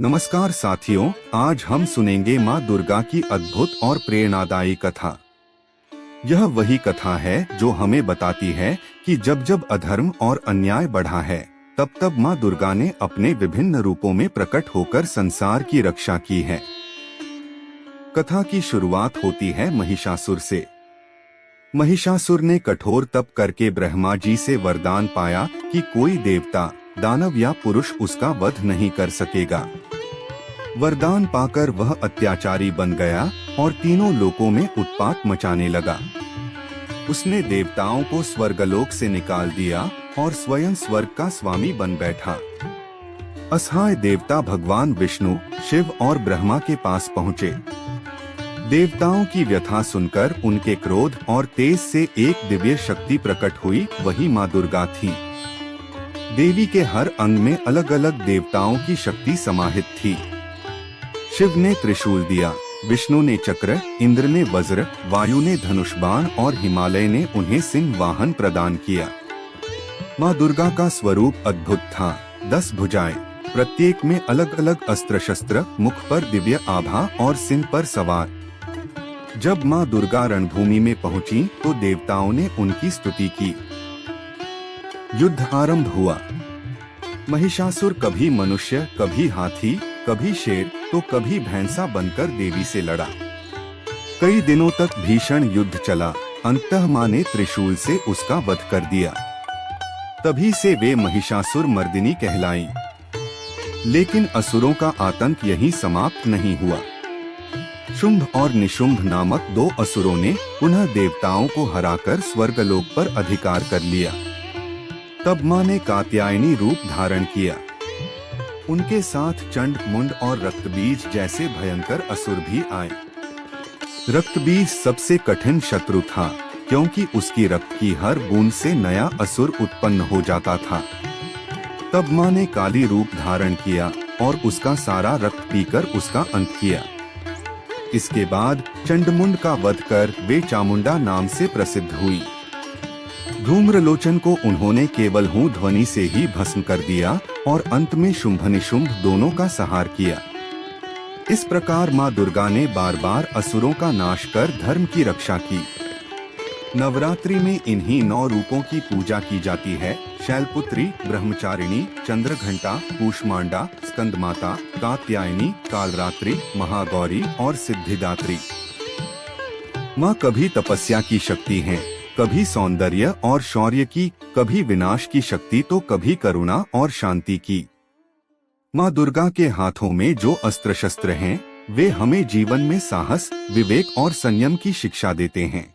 नमस्कार साथियों, आज हम सुनेंगे माँ दुर्गा की अद्भुत और प्रेरणादायी कथा। यह वही कथा है जो हमें बताती है कि जब जब अधर्म और अन्याय बढ़ा है, तब तब माँ दुर्गा ने अपने विभिन्न रूपों में प्रकट होकर संसार की रक्षा की है। कथा की शुरुआत होती है महिषासुर से। महिषासुर ने कठोर तप करके ब्रह्मा जी से वरदान पाया कि कोई देवता, दानव या पुरुष उसका वध नहीं कर सकेगा। वरदान पाकर वह अत्याचारी बन गया और तीनों लोकों में उत्पात मचाने लगा। उसने देवताओं को स्वर्गलोक से निकाल दिया और स्वयं स्वर्ग का स्वामी बन बैठा। असहाय देवता भगवान विष्णु, शिव और ब्रह्मा के पास पहुँचे। देवताओं की व्यथा सुनकर उनके क्रोध और तेज से एक दिव्य शक्ति प्रकट हुई, वही माँ दुर्गा थी। देवी के हर अंग में अलग अलग देवताओं की शक्ति समाहित थी। शिव ने त्रिशूल दिया, विष्णु ने चक्र, इंद्र ने वज्र, वायु ने धनुष बाण और हिमालय ने उन्हें सिंह वाहन प्रदान किया। माँ दुर्गा का स्वरूप अद्भुत था। 10 भुजाएं, प्रत्येक में अलग अलग अस्त्र शस्त्र, मुख पर दिव्य आभा और सिंह पर सवार। जब माँ दुर्गा रणभूमि में पहुंची तो देवताओं ने उनकी स्तुति की। युद्ध आरंभ हुआ। महिषासुर कभी मनुष्य, कभी हाथी, कभी शेर तो कभी भैंसा बनकर देवी से लड़ा। कई दिनों तक भीषण युद्ध चला। अंततः माँ ने त्रिशूल से उसका वध कर दिया। तभी से वे महिषासुर मर्दिनी कहलाईं। लेकिन असुरों का आतंक यहीं समाप्त नहीं हुआ। शुंभ और निशुंभ नामक 2 असुरों ने पुनः देवताओं को हराकर स्वर्गलोक पर अधिकार कर लिया। तब माँ ने कात्यायनी रूप धारण किया। उनके साथ चंड, मुंड और रक्तबीज जैसे भयंकर असुर भी आए। रक्तबीज सबसे कठिन शत्रु था, क्योंकि उसकी रक्त की हर बूंद से नया असुर उत्पन्न हो जाता था। तब माँ ने काली रूप धारण किया और उसका सारा रक्त पीकर उसका अंत किया। इसके बाद चंडमुंड का वध कर वे चामुंडा नाम से प्रसिद्ध हुई। धूम्रलोचन को उन्होंने केवल हूँ ध्वनि से ही भस्म कर दिया और अंत में शुंभ निशुंभ दोनों का संहार किया। इस प्रकार माँ दुर्गा ने बार बार असुरों का नाश कर धर्म की रक्षा की। नवरात्रि में इन्हीं 9 रूपों की पूजा की जाती है: शैलपुत्री, ब्रह्मचारिणी, चंद्रघंटा, कूष्मांडा, स्कंदमाता, कात्यायनी, कालरात्रि, महागौरी और सिद्धिदात्री। माँ कभी तपस्या की शक्ति है, कभी सौंदर्य और शौर्य की, कभी विनाश की शक्ति तो कभी करुणा और शांति की। माँ दुर्गा के हाथों में जो अस्त्र शस्त्र हैं, वे हमें जीवन में साहस, विवेक और संयम की शिक्षा देते हैं।